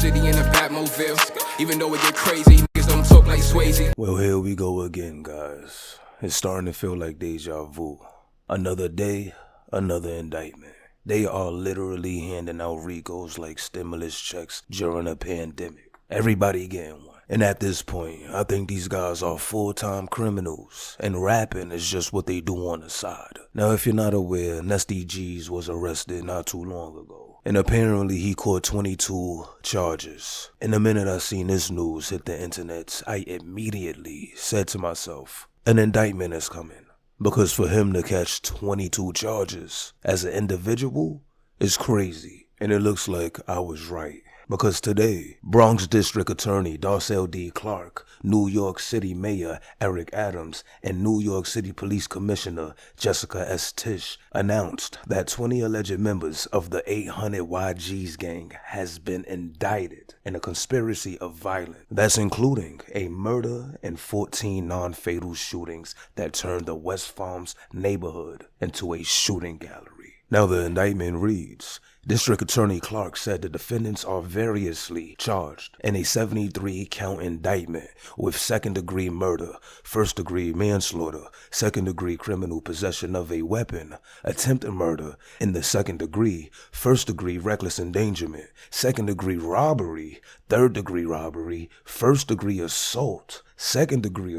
city in a Batmobile. Even though it get crazy, niggas don't talk like Swayze. Well, here we go again, guys. It's starting to feel like deja vu. Another day, another indictment. They are literally handing out RICOs like stimulus checks during a pandemic. Everybody getting one. And at this point, I think these guys are full-time criminals, and rapping is just what they do on the side. Now, if you're not aware, NestyGz was arrested not too long ago, and apparently he caught 22 charges. And the minute I seen this news hit the internet, I immediately said to myself, an indictment is coming. Because for him to catch 22 charges as an individual is crazy. And it looks like I was right. Because today, Bronx District Attorney Darcel D. Clarke, New York City Mayor Eric Adams, and New York City Police Commissioner Jessica S. Tisch announced that 20 alleged members of the 800 YGs gang has been indicted in a conspiracy of violence. That's including a murder and 14 non-fatal shootings that turned the West Farms neighborhood into a shooting gallery. Now the indictment reads, District Attorney Clarke said the defendants are variously charged in a 73-count indictment with second-degree murder, first-degree manslaughter, second-degree criminal possession of a weapon, attempted murder in the second degree, first-degree reckless endangerment, second-degree robbery, third-degree robbery, first-degree assault, second-degree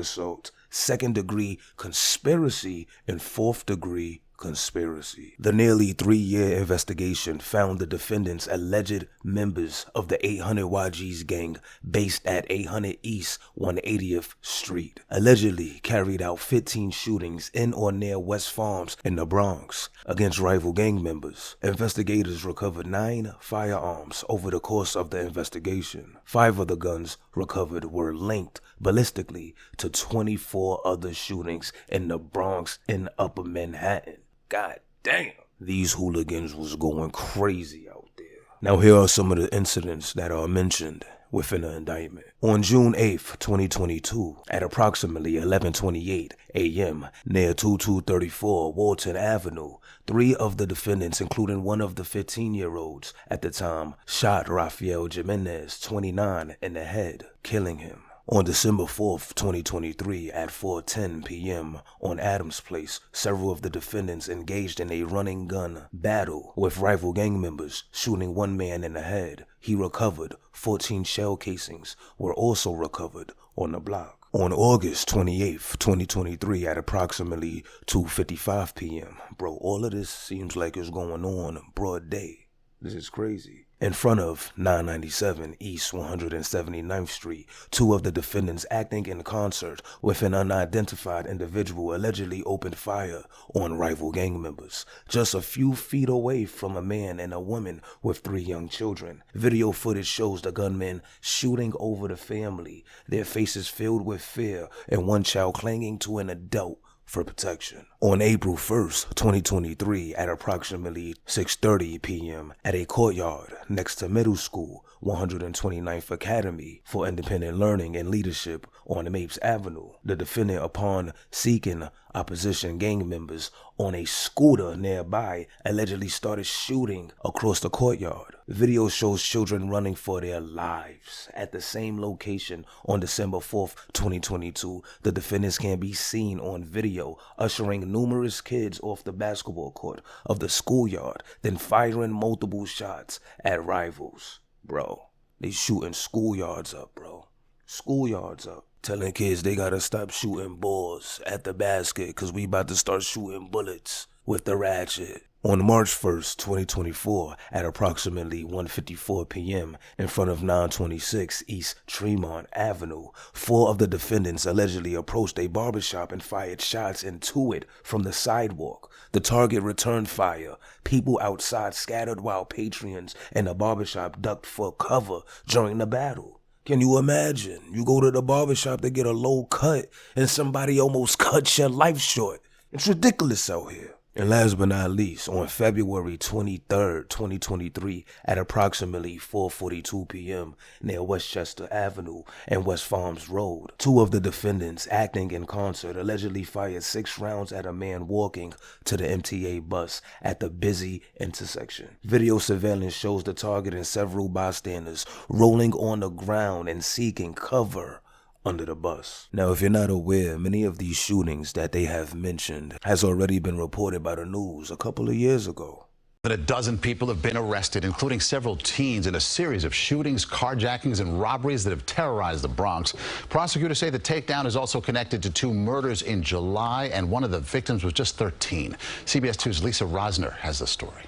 conspiracy, and fourth-degree conspiracy. The nearly 3-year investigation found the defendants alleged members of the 800 YGs gang based at 800 East 180th Street allegedly carried out 15 shootings in or near West Farms in the Bronx against rival gang members. Investigators recovered 9 firearms over the course of the investigation. 5 of the guns recovered were linked ballistically to 24 other shootings in the Bronx and Upper Manhattan. God damn. These hooligans was going crazy out there. Now here are some of the incidents that are mentioned within the indictment. On June 8th, 2022, at approximately 11:28 a.m. near 2234 Walton Avenue, 3 of the defendants, including one of the 15-year-olds at the time, shot Rafael Jimenez, 29, in the head, killing him. On December 4th, 2023, at 4:10 p.m. on Adams Place, several of the defendants engaged in a running gun battle with rival gang members, shooting one man in the head. He recovered. 14 shell casings were also recovered on the block. On August 28th, 2023, at approximately 2:55 p.m. Bro, all of this seems like it's going on broad day. This is crazy. In front of 997 East 179th Street, 2 of the defendants acting in concert with an unidentified individual allegedly opened fire on rival gang members, just a few feet away from a man and a woman with 3 young children. Video footage shows the gunmen shooting over the family, their faces filled with fear, and one child clinging to an adult for protection. On April 1st, 2023, at approximately 6:30 p.m. at a courtyard next to middle school, 129th Academy for Independent Learning and Leadership on Mapes Avenue, the defendant, upon seeking opposition gang members on a scooter nearby, allegedly started shooting across the courtyard. Video shows children running for their lives. At the same location on December 4th, 2022, the defendants can be seen on video ushering numerous kids off the basketball court of the schoolyard, then firing multiple shots at rivals. Bro, they shooting schoolyards up, bro. Schoolyards up. Telling kids they gotta stop shooting balls at the basket cause we about to start shooting bullets with the ratchet. On March 1st, 2024, at approximately 1:54 p.m. in front of 926 East Tremont Avenue, 4 of the defendants allegedly approached a barbershop and fired shots into it from the sidewalk. The target returned fire. People outside scattered while patrons in the barbershop ducked for cover during the battle. Can you imagine? You go to the barbershop to get a low cut and somebody almost cuts your life short. It's ridiculous out here. And last but not least, on February 23rd, 2023, at approximately 4:42 p.m. near Westchester Avenue and West Farms Road, two of the defendants, acting in concert, allegedly fired 6 rounds at a man walking to the MTA bus at the busy intersection. Video surveillance shows the target and several bystanders rolling on the ground and seeking cover under the bus. Now, if you're not aware, many of these shootings that they have mentioned has already been reported by the news a couple of years ago. A dozen people have been arrested, including several teens, in a series of shootings, carjackings, and robberies that have terrorized the Bronx. Prosecutors say the takedown is also connected to 2 murders in July, and one of the victims was just 13. CBS 2's Lisa Rosner has the story.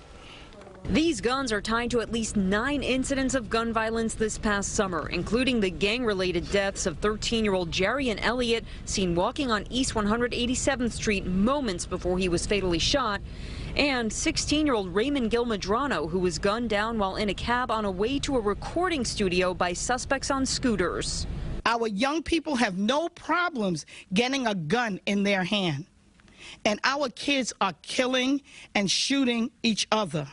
These guns are tied to at least 9 incidents of gun violence this past summer, including the gang-related deaths of 13-year-old Jarian Elliott, seen walking on East 187th Street moments before he was fatally shot, and 16-year-old Raymond Gilmadrano, who was gunned down while in a cab on a way to a recording studio by suspects on scooters. Our young people have no problems getting a gun in their hand, and our kids are killing and shooting each other.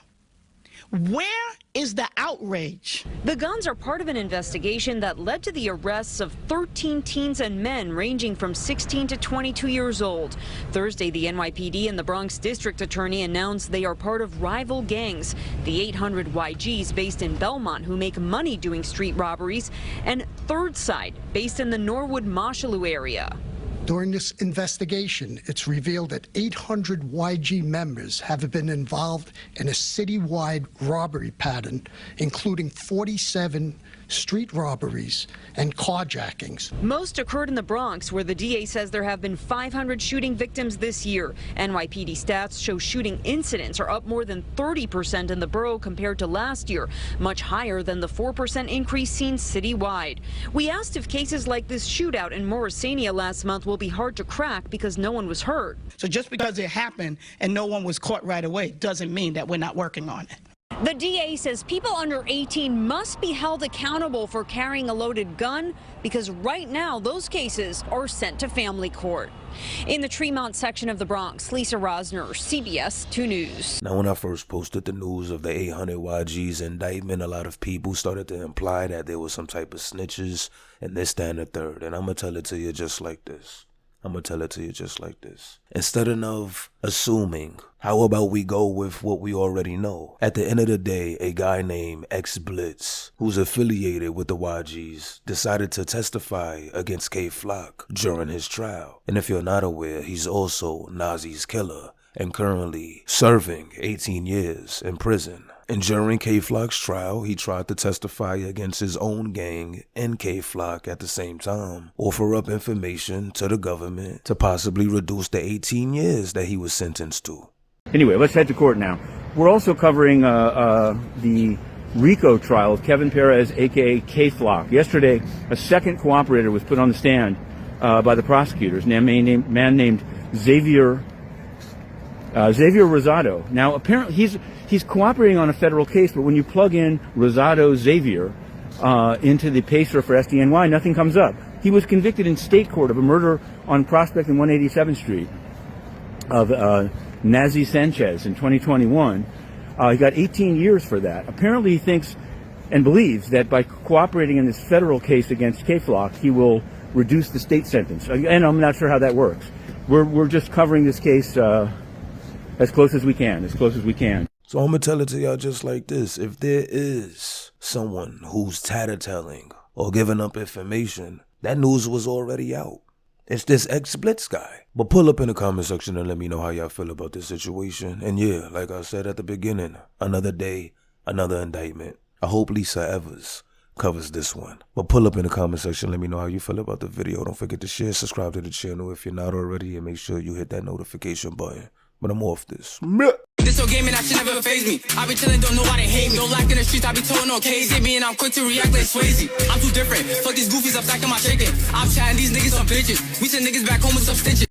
Where is the outrage? The guns are part of an investigation that led to the arrests of 13 teens and men ranging from 16 to 22 years old. Thursday, the NYPD and the Bronx District Attorney announced they are part of rival gangs, the 800 YGs based in Belmont, who make money doing street robberies, and Third Side, based in the Norwood-Mosholu area. During this investigation, it's revealed that 800 YG members have been involved in a citywide robbery pattern, including 47 street robberies and carjackings. Most occurred in the Bronx, where the DA says there have been 500 shooting victims this year. NYPD stats show shooting incidents are up more than 30% in the borough compared to last year, much higher than the 4% increase seen citywide. We asked if cases like this shootout in Morrisania last month will be hard to crack because no one was hurt. So just because it happened and no one was caught right away doesn't mean that we're not working on it. The DA says people under 18 must be held accountable for carrying a loaded gun because right now those cases are sent to family court. In the Tremont section of the Bronx, Lisa Rosner, CBS 2 News. Now, when I first posted the news of the 800 YG's indictment, a lot of people started to imply that there was some type of snitches and this, that, and the third. And I'm going to tell it to you just like this. Instead of assuming, how about we go with what we already know? At the end of the day, a guy named X Blitz, who's affiliated with the YGs, decided to testify against K Flock during his trial. And if you're not aware, he's also NestyGz killer and currently serving 18 years in prison. And during K Flock's trial, he tried to testify against his own gang and K Flock at the same time, offer up information to the government to possibly reduce the 18 years that he was sentenced to. Anyway, let's head to court now. We're also covering the RICO trial of Kevin Perez, aka K Flock. Yesterday, a second cooperator was put on the stand by the prosecutors, a man named Xavier Rosado. Now, apparently, he's cooperating on a federal case, but when you plug in Rosado Xavier into the pacer for SDNY, nothing comes up. He was convicted in state court of a murder on Prospect and 187th Street of Nazi Sanchez in 2021. He got 18 years for that. Apparently, he thinks and believes that by cooperating in this federal case against K Flock, he will reduce the state sentence. And I'm not sure how that works. We're just covering this case as close as we can. So I'm going to tell it to y'all just like this. If there is someone who's tattletaling or giving up information, that news was already out. It's this X Blitz guy. But pull up in the comment section and let me know how y'all feel about this situation. And yeah, like I said at the beginning, another day, another indictment. I hope Lisa Evers covers this one. But pull up in the comment section, let me know how you feel about the video. Don't forget to share, subscribe to the channel if you're not already, and make sure you hit that notification button. But I'm off this. This so gaming, that shit never faze me. I be chillin', don't know why they hate me. Don't like in the streets, I be told no K's hit me, and I'm quick to react like Swayze. I'm too different. Fuck these goofies, I'm stacking my chicken. I'm chatting these niggas on bitches. We send niggas back home with some stitches.